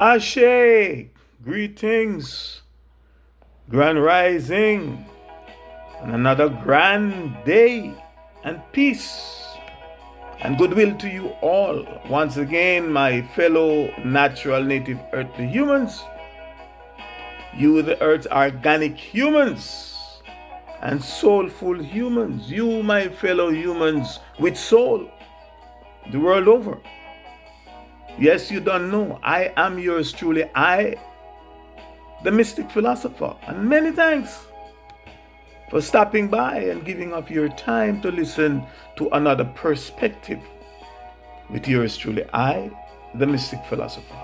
Ashe, greetings, grand rising, and another grand day, and peace and goodwill to you all. Once again, my fellow natural native earthly humans, you the earth's organic humans, and soulful humans, you my fellow humans with soul, the world over. Yes, you don't know. I am yours truly. I, the mystic philosopher. And many thanks for stopping by and giving up your time to listen to another perspective with yours truly. I, the mystic philosopher.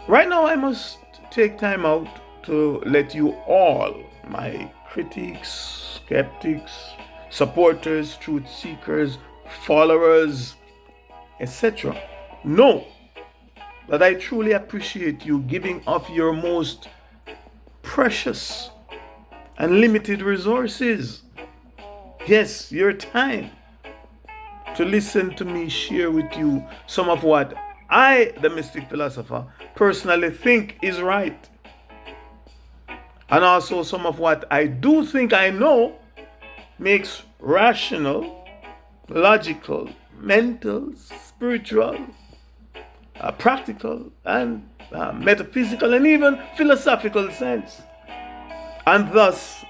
Right now, I must take time out to let you all, my critics, skeptics, supporters, truth seekers, followers, etc., know that I truly appreciate you giving of your most precious and limited resources. Yes, your time to listen to me share with you some of what I, the mystic philosopher, personally think is right. And also some of what I do think I know makes rational, logical, mental, spiritual, practical, and metaphysical, and even philosophical sense. And thus,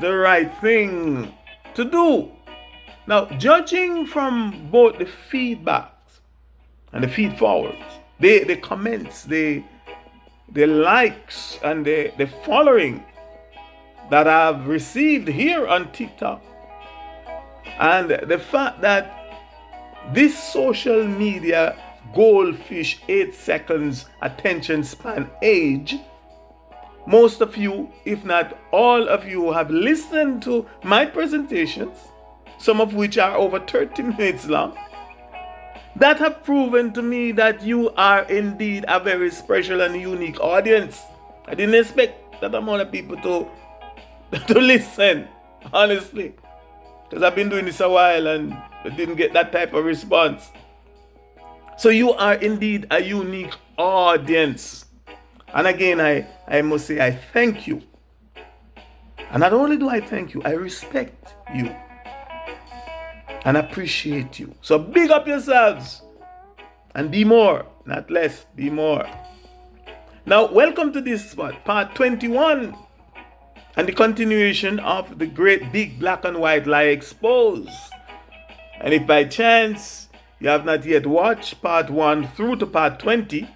the right thing to do. Now, judging from both the feedbacks and the feed forwards, the comments, the likes, and the following that I've received here on TikTok, and the fact that this social media goldfish 8 seconds attention span age, most of you, if not all of you, have listened to my presentations, some of which are over 30 minutes long, that have proven to me that you are indeed a very special and unique audience. I didn't expect that amount of people to listen, honestly, because I've been doing this a while and I didn't get that type of response. So you are indeed a unique audience. And again, I must say I thank you. And not only do I thank you, I respect you and appreciate you. So big up yourselves and be more, not less, be more. Now, welcome to this spot, part 21, and the continuation of the great big black and white lie exposed. And if by chance you have not yet watched part 1 through to part 20,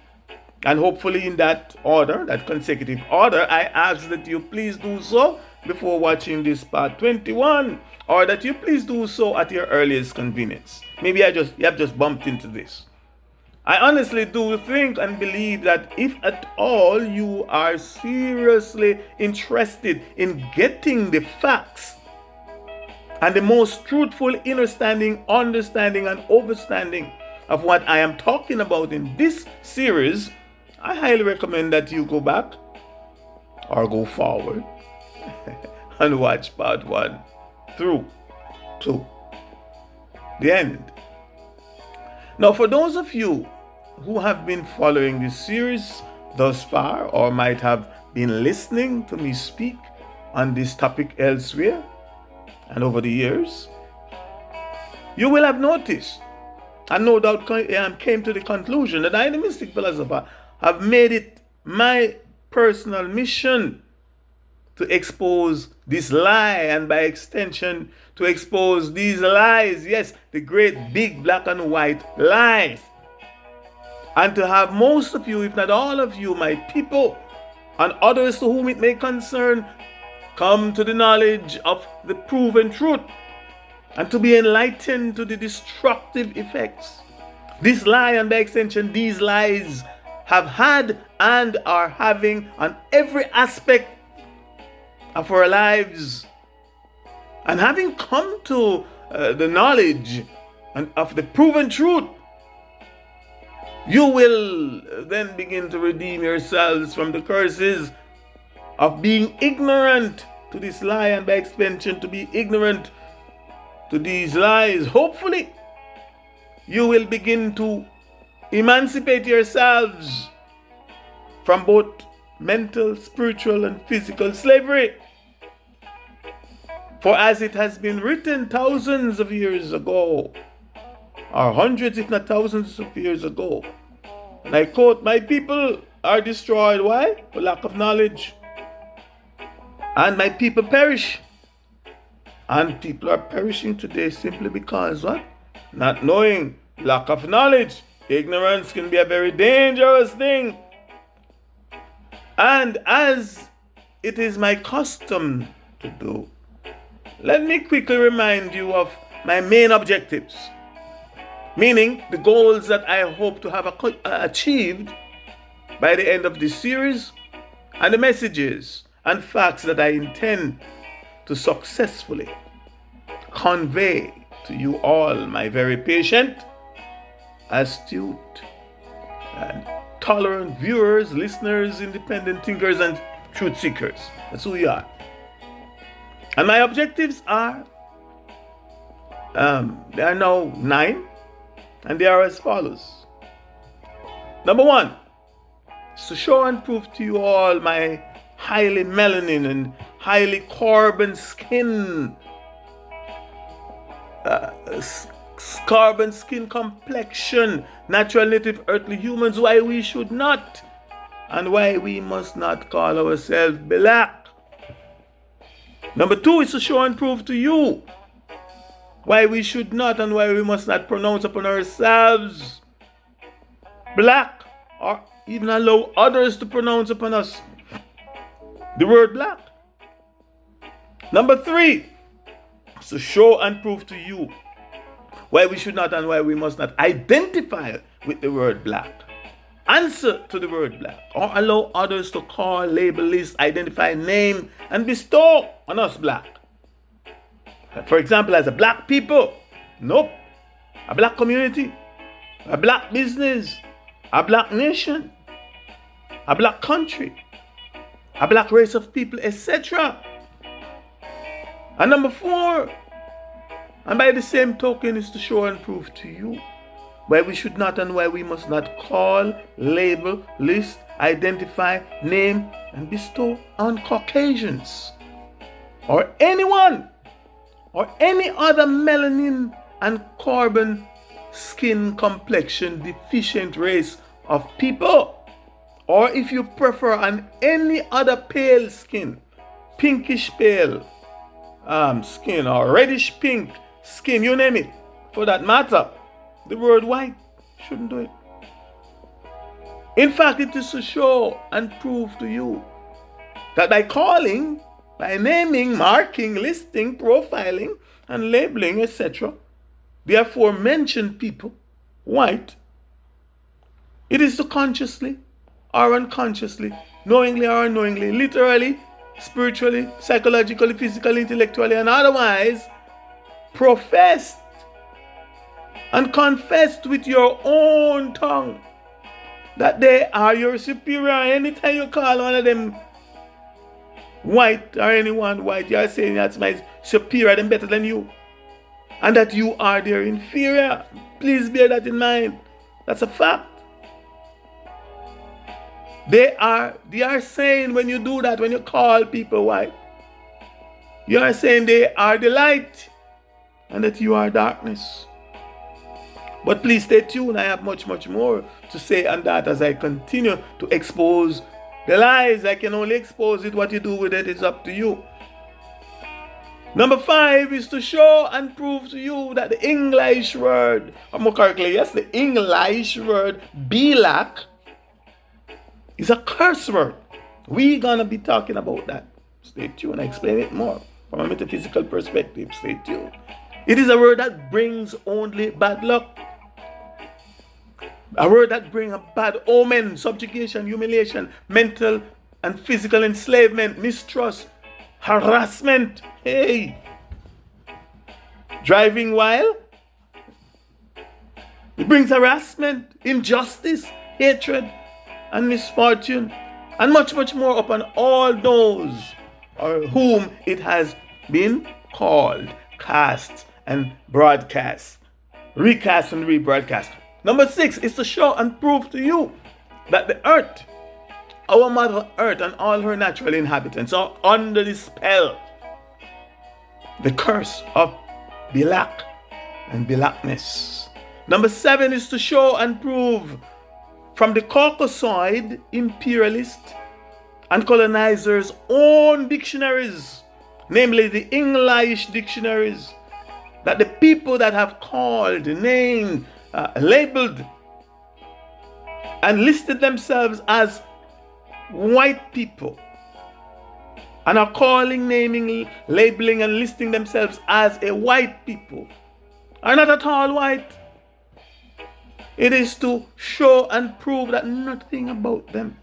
and hopefully in that order, that consecutive order, I ask that you please do so before watching this part 21, or that you please do so at your earliest convenience. Maybe you have just bumped into this. I honestly do think and believe that if at all you are seriously interested in getting the facts and the most truthful understanding, and overstanding of what I am talking about in this series, I highly recommend that you go back or go forward and watch part 1 through to the end. Now, for those of you who have been following this series thus far, or might have been listening to me speak on this topic elsewhere and over the years, you will have noticed, and no doubt came to the conclusion, that I, the mystic philosopher, have made it my personal mission to expose this lie, and by extension, to expose these lies, yes, the great big black and white lies, and to have most of you, if not all of you, my people, and others to whom it may concern, come to the knowledge of the proven truth, and to be enlightened to the destructive effects this lie, and by extension, these lies have had and are having on every aspect of our lives. And having come to the knowledge of the proven truth, you will then begin to redeem yourselves from the curses of being ignorant to this lie, and by extension to be ignorant to these lies. Hopefully, you will begin to emancipate yourselves from both mental, spiritual, and physical slavery. For as it has been written thousands of years ago, or hundreds if not thousands of years ago, and I quote, my people are destroyed. Why? For lack of knowledge. And my people perish. And people are perishing today simply because what? Not knowing, lack of knowledge. Ignorance can be a very dangerous thing. And as it is my custom to do, let me quickly remind you of my main objectives, meaning the goals that I hope to have achieved by the end of this series, and the messages and facts that I intend to successfully convey to you all, my very patient, astute, and tolerant viewers, listeners, independent thinkers, and truth seekers. That's who we are. And my objectives are, they are now 9, and they are as follows. Number 1, is to show and prove to you all my highly melanin and highly carbon skin, carbon skin complexion, natural native earthly humans, why we should not and why we must not call ourselves black. Number 2 is to show and prove to you why we should not and why we must not pronounce upon ourselves black, or even allow others to pronounce upon us the word black. Number 3 is to show and prove to you why we should not and why we must not identify with the word black, answer to the word black, or allow others to call, label, list, identify, name, and bestow on us black. For example, as a black people, nope, a black community, a black business, a black nation, a black country, a black race of people, etc. And number 4, and by the same token, is to show and prove to you why we should not and why we must not call, label, list, identify, name, and bestow on Caucasians or anyone or any other melanin and carbon skin complexion deficient race of people, or if you prefer, on any other pale skin, pinkish pale skin, or reddish pink skin, you name it, for that matter. The word white shouldn't do it. In fact, it is to show and prove to you that by calling, by naming, marking, listing, profiling, and labeling, etc., the aforementioned people, white, it is to consciously or unconsciously, knowingly or unknowingly, literally, spiritually, psychologically, physically, intellectually, and otherwise, professed and confessed with your own tongue that they are your superior. Anytime you call one of them white or anyone white, you are saying that's my superior, them better than you, and that you are their inferior. Please bear that in mind. That's a fact. They are saying, when you do that, when you call people white, you are saying they are the light and that you are darkness. But please stay tuned. I have much more to say on that as I continue to expose the lies. I can only expose it. What you do with it is up to you. Number 5 is to show and prove to you that the English word, or more correctly, yes, the English word black is a curse word. We're gonna be talking about that. Stay tuned. I explain it more from a metaphysical perspective. Stay tuned. It is a word that brings only bad luck. A word that brings a bad omen, subjugation, humiliation, mental and physical enslavement, mistrust, harassment. Hey, driving while? It brings harassment, injustice, hatred, and misfortune, and much more upon all those or whom it has been called, cast, and broadcast, recast and rebroadcast. Number 6 is to show and prove to you that the earth, our mother earth, and all her natural inhabitants are under the spell, the curse of black and blackness. Number 7 is to show and prove from the Caucasoid imperialist and colonizers' own dictionaries, namely the English dictionaries, that the people that have called, named, labeled, and listed themselves as white people, and are calling, naming, labeling, and listing themselves as a white people, are not at all white. It is to show and prove that nothing about them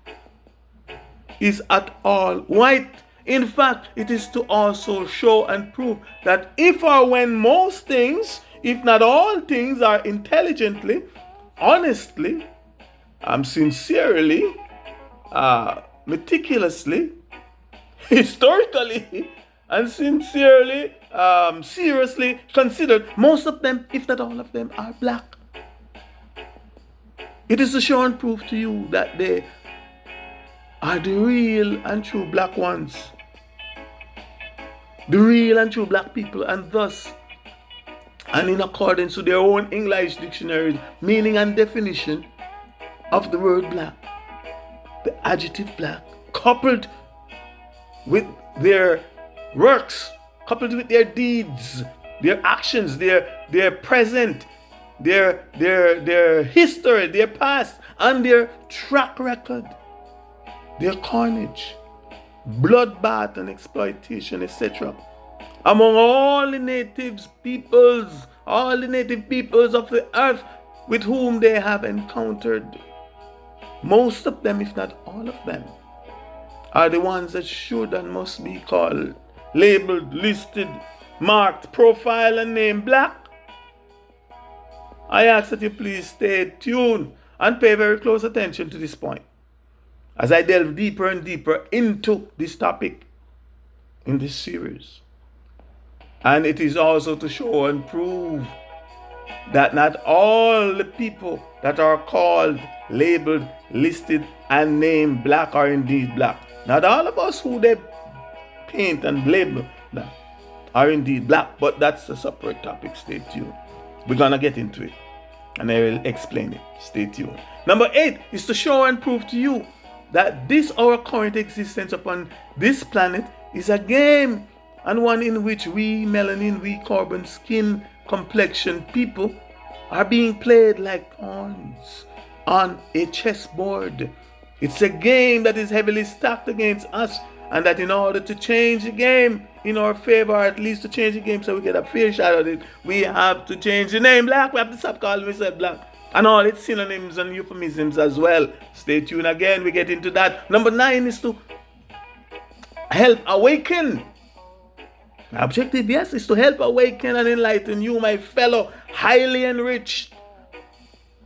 is at all white. In fact, it is to also show and prove that if or when most things, if not all things, are intelligently, honestly, sincerely, meticulously, historically, and sincerely, seriously considered, most of them, if not all of them, are black. It is to show and prove to you that they are the real and true black ones, the real and true black people, and thus, and in accordance to their own English dictionaries, meaning and definition of the word black, the adjective black, coupled with their works, coupled with their deeds, their actions, their present, their history, their past, and their track record, their carnage, bloodbath and exploitation, etc. Among all the native peoples of the earth with whom they have encountered, most of them, if not all of them, are the ones that should and must be called, labeled, listed, marked, profiled, and named black. I ask that you please stay tuned and pay very close attention to this point as I delve deeper and deeper into this topic in this series. And it is also to show and prove that not all the people that are called, labeled, listed, and named black are indeed black. Not all of us who they paint and label black are indeed black, but that's a separate topic. Stay tuned. We're going to get into it, and I will explain it. Stay tuned. Number 8 is to show and prove to you that this, our current existence upon this planet, is a game, and one in which we melanin, we carbon skin complexion people are being played like pawns on a chessboard. It's a game that is heavily stacked against us, and that in order to change the game in our favor, or at least to change the game so we get a fair shot at it, we have to change the name black. We have to stop calling ourselves black, and all its synonyms and euphemisms as well. Stay tuned again, we get into that. Number 9 is to help awaken. My objective, yes, is to help awaken and enlighten you, my fellow highly enriched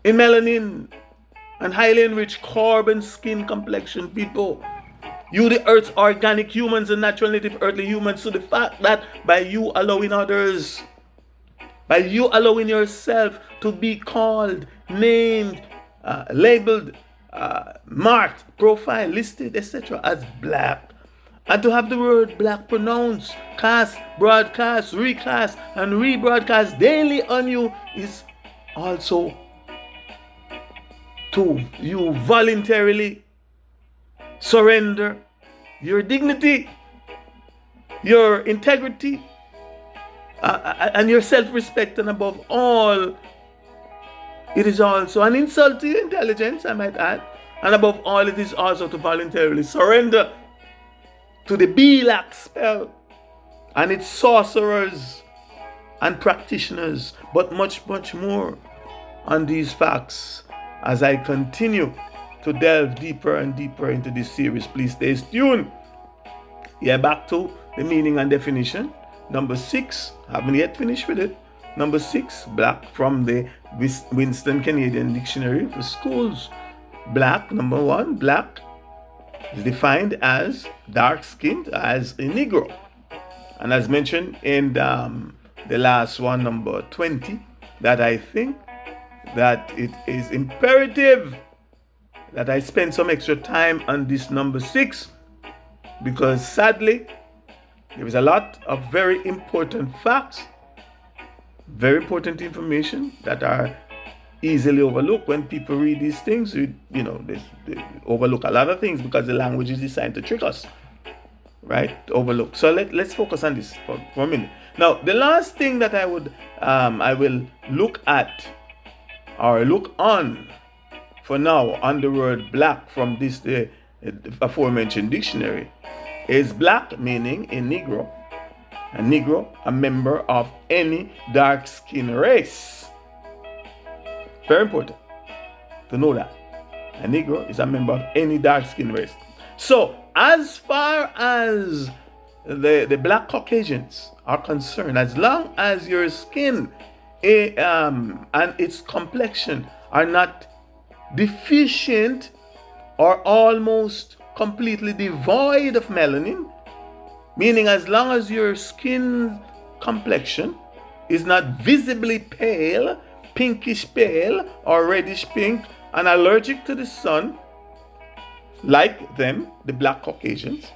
in melanin and highly enriched carbon skin complexion people. You, the earth's organic humans and natural native earthly humans, to the fact that by you allowing others, by you allowing yourself to be called, named, labeled, marked, profiled, listed, etc. as black, and to have the word black pronounced, cast, broadcast, recast, and rebroadcast daily on you, is also to you voluntarily surrender your dignity, your integrity, and your self-respect, and above all, it is also an insult to your intelligence, I might add, and above all, it is also to voluntarily surrender to the Black spell and its sorcerers and practitioners, but much, much more on these facts as I continue to delve deeper and deeper into this series. Please stay tuned. Yeah, back to the meaning and definition. Number 6, haven't yet finished with it. Number 6, black from the Winston Canadian Dictionary for Schools. Black, number 1, black is defined as dark-skinned, as a Negro. And as mentioned in the last one, number 20, that I think that it is imperative that I spend some extra time on this number 6, because sadly, there is a lot of very important facts, very important information that are easily overlooked when people read these things. They overlook a lot of things because the language is designed to trick us, right? Overlook. So let's focus on this for a minute. Now, the last thing that I will look at or look on for now on the word black from this aforementioned dictionary is black meaning a Negro. A Negro, a member of any dark skin race. Very important to know that. A Negro is a member of any dark skin race. So, as far as the black Caucasians are concerned, as long as your skin and its complexion are not deficient or almost completely devoid of melanin, meaning as long as your skin complexion is not visibly pale, pinkish pale, or reddish pink, and allergic to the sun, like them, the black Caucasians,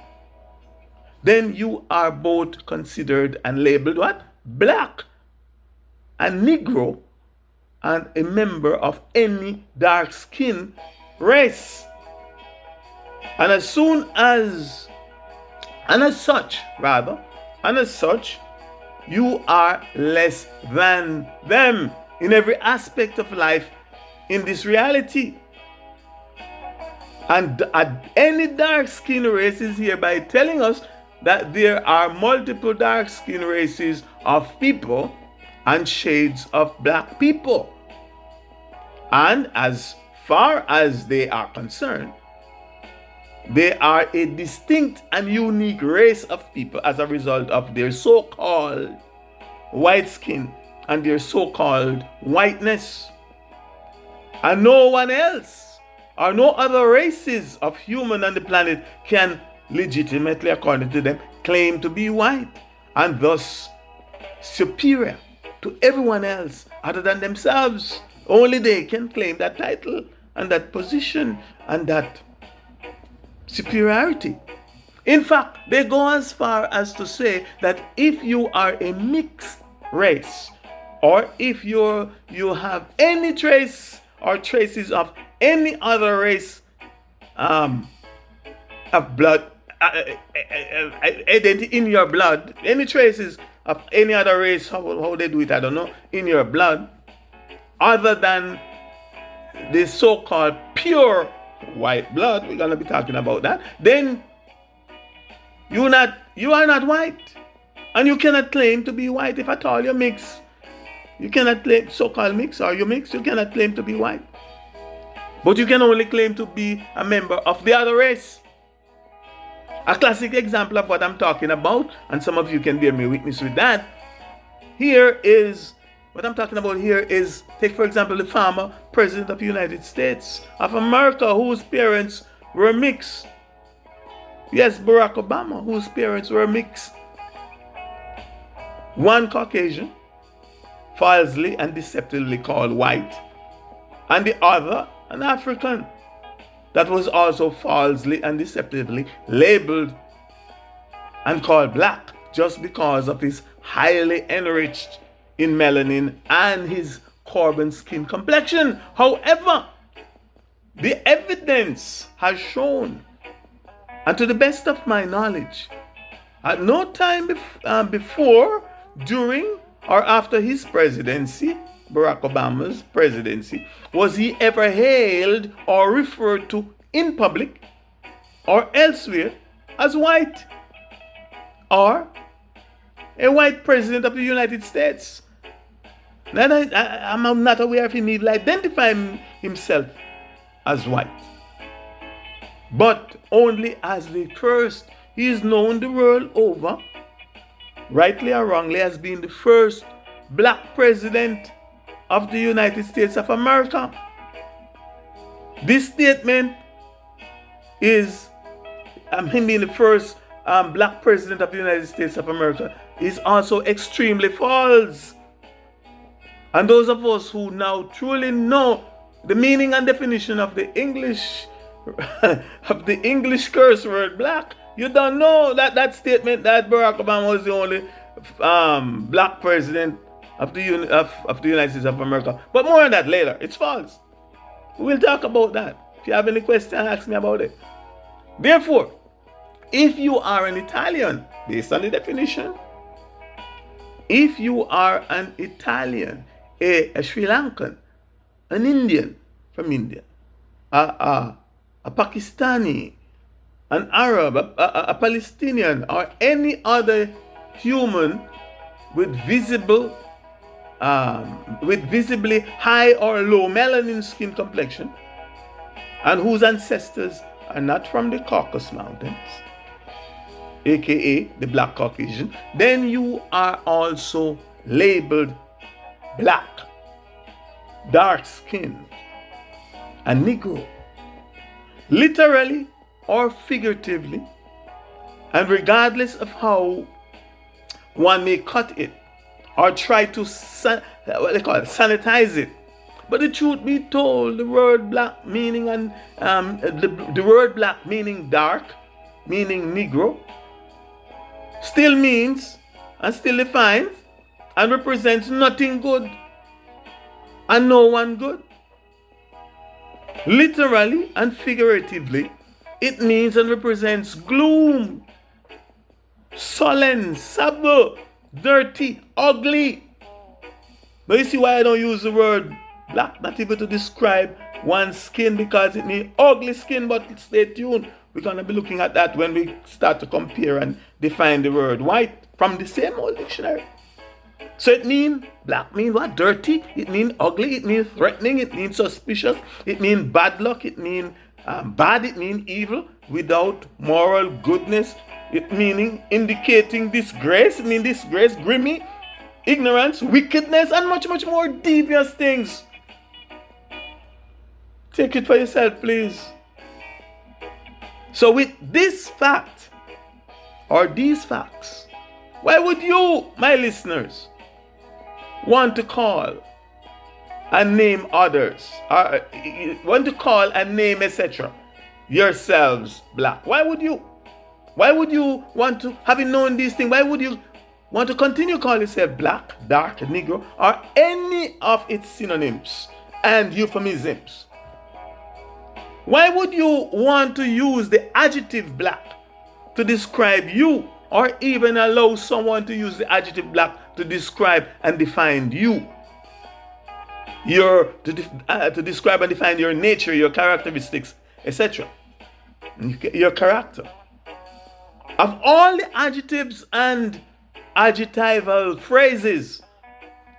then you are both considered and labeled what? Black, a Negro, and a member of any dark skin race. And as such, you are less than them in every aspect of life in this reality. And any dark skin race is hereby telling us that there are multiple dark skin races of people and shades of black people. And as far as they are concerned, they are a distinct and unique race of people as a result of their so-called white skin and their so-called whiteness. And no one else or no other races of human on the planet can legitimately, according to them, claim to be white and thus superior to everyone else other than themselves. Only they can claim that title and that position and that superiority. In fact, they go as far as to say that if you are a mixed race, or if you have any trace or traces of any other race of blood in your blood, any traces of any other race, how they do it, I don't know, in your blood, other than the so-called pure white blood, we're going to be talking about that, then you are not white, and you cannot claim to be white. If at all you mix, you cannot claim, so-called mix, or you mix, you cannot claim to be white, but you can only claim to be a member of the other race. A classic example of what I'm talking about, and some of you can bear me witness with that, what I'm talking about here is, take for example the former President of the United States of America, whose parents were mixed. Yes, Barack Obama, whose parents were mixed. One Caucasian, falsely and deceptively called white, and the other an African that was also falsely and deceptively labeled and called black just because of his highly enriched in melanin and his carbon skin complexion. However, the evidence has shown, and to the best of my knowledge, at no time before, during, or after his presidency, Barack Obama's presidency, was he ever hailed or referred to in public or elsewhere as white or a white president of the United States. I'm not aware if he even identifying himself as white, but only as the first. He is known the world over, rightly or wrongly, as being the first black president of the United States of America. This statement is, him being the first black president of the United States of America, is also extremely false. And those of us who now truly know the meaning and definition of the English of the English curse word black, you don't know that statement that Barack Obama was the only black president of the United States of America. But more on that later. It's false. We'll talk about that. If you have any questions, ask me about it. Therefore, if you are an Italian, based on the definition, if you are an Italian, a Sri Lankan, an Indian from India, a Pakistani, an Arab, a Palestinian, or any other human with visibly high or low melanin skin complexion, and whose ancestors are not from the Caucasus Mountains, aka the Black Caucasian, then you are also labeled black, dark-skinned, a Negro, literally or figuratively, and regardless of how one may cut it or try to sanitize it. But the truth be told, the word black meaning and the word black meaning dark, meaning Negro, still means and still defines and represents nothing good and no one good. Literally and figuratively, it means and represents gloom, sullen, sabo, dirty, ugly. But you see why I don't use the word black, not even to describe one's skin, because it means ugly skin. But stay tuned, we're going to be looking at that when we start to compare and define the word white from the same old dictionary. So it means, black means what? Dirty. It means ugly. It means threatening. It means suspicious. It means bad luck. It means bad. It means evil, without moral goodness. It meaning indicating disgrace. It means disgrace, grimy, ignorance, wickedness, and much, much more devious things. Take it for yourself, please. So with this fact, or these facts, why would you, my listeners, want to call and name others, or want to call and name, etc., yourselves black? Why would you? Why would you want to, having known these things, why would you want to continue to call yourself black, dark, Negro, or any of its synonyms and euphemisms? Why would you want to use the adjective black to describe you, or even allow someone to use the adjective black to describe and define you? To describe and define your nature, your characteristics, etc. Your character. Of all the adjectives and adjectival phrases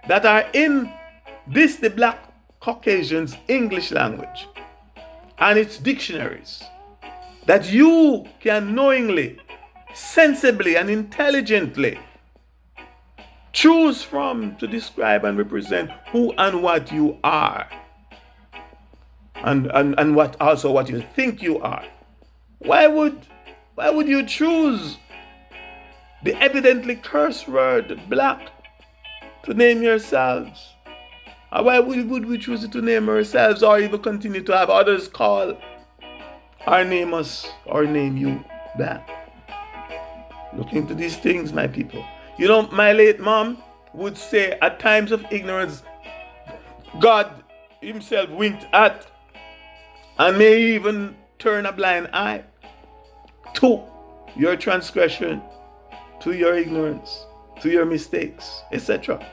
that are in the Black Caucasians English language and its dictionaries, that you can knowingly, sensibly, and intelligently choose from to describe and represent who and what you are, and what you think you are. Why would you choose the evidently cursed word black to name yourselves? Or why would we choose it to name ourselves, or even continue to have others call or name us or name you black? Look into these things, my people. You know, my late mom would say, at times of ignorance, God himself winked at and may even turn a blind eye to your transgression, to your ignorance, to your mistakes, etc.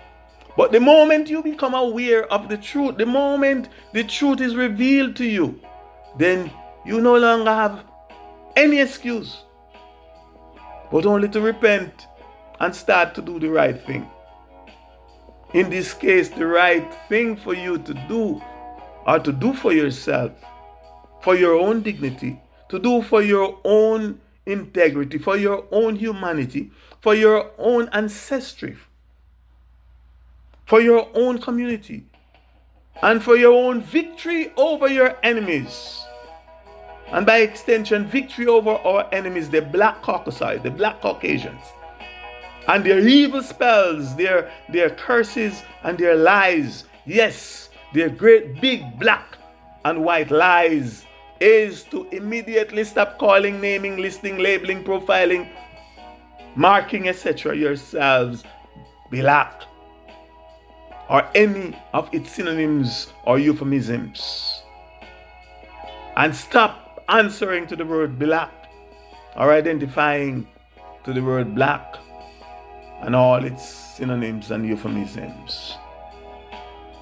But the moment you become aware of the truth, the moment the truth is revealed to you, then you no longer have any excuse, but only to repent and start to do the right thing. In this case, the right thing for you to do, or to do for yourself, for your own dignity, to do for your own integrity, for your own humanity, for your own ancestry, for your own community, and for your own victory over your enemies. And by extension, victory over our enemies, the Black Caucasians, the Black Caucasians. And their evil spells, their curses and their lies, yes, their great big black and white lies, is to immediately stop calling, naming, listing, labeling, profiling, marking, etc. yourselves black or any of its synonyms or euphemisms. And stop answering to the word black or identifying to the word black and all its synonyms and euphemisms.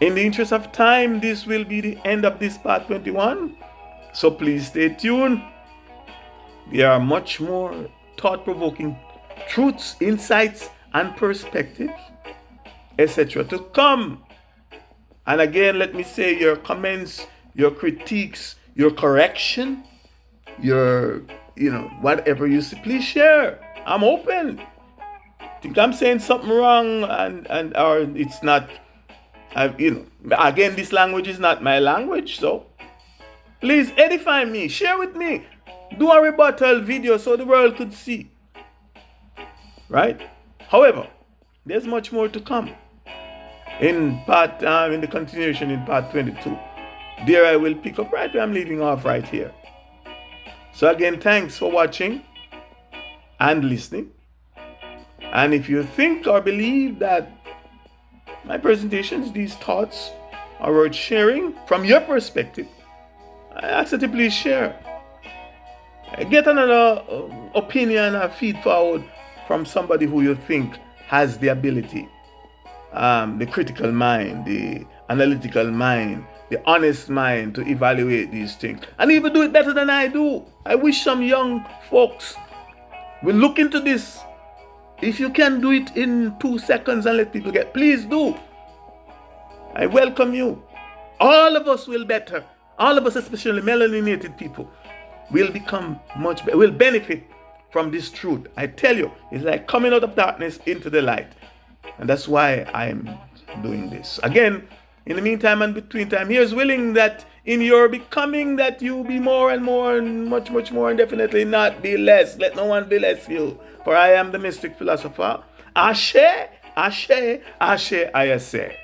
In the interest of time, this will be the end of this part 21. So please stay tuned. There are much more thought-provoking truths, insights, and perspectives, etc. to come. And again, let me say your comments, your critiques, your correction, your, whatever you see, please share. I'm open. Think I'm saying something wrong and or it's not, again, this language is not my language, so please edify me, share with me, do a rebuttal video so the world could see, right? However, there's much more to come in the continuation in part 22. There I will pick up right where I'm leaving off right here. So again, thanks for watching and listening. And if you think or believe that my presentations, these thoughts, are worth sharing from your perspective, I ask that you please share. Get another opinion or feed forward from somebody who you think has the ability, the critical mind, the analytical mind, the honest mind to evaluate these things and even do it better than I do. I wish some young folks will look into this. If you can do it in 2 seconds and let people get, please do. I welcome you. All of us will better. All of us, especially melanated people, will become much better, will benefit from this truth. I tell you, it's like coming out of darkness into the light. And that's why I'm doing this. Again, in the meantime and between time, here's willing that in your becoming that you be more and more and much, much more, and definitely not be less. Let no one be less you. For I am the mystic philosopher. Ashe, Ashe, Ashe, I say.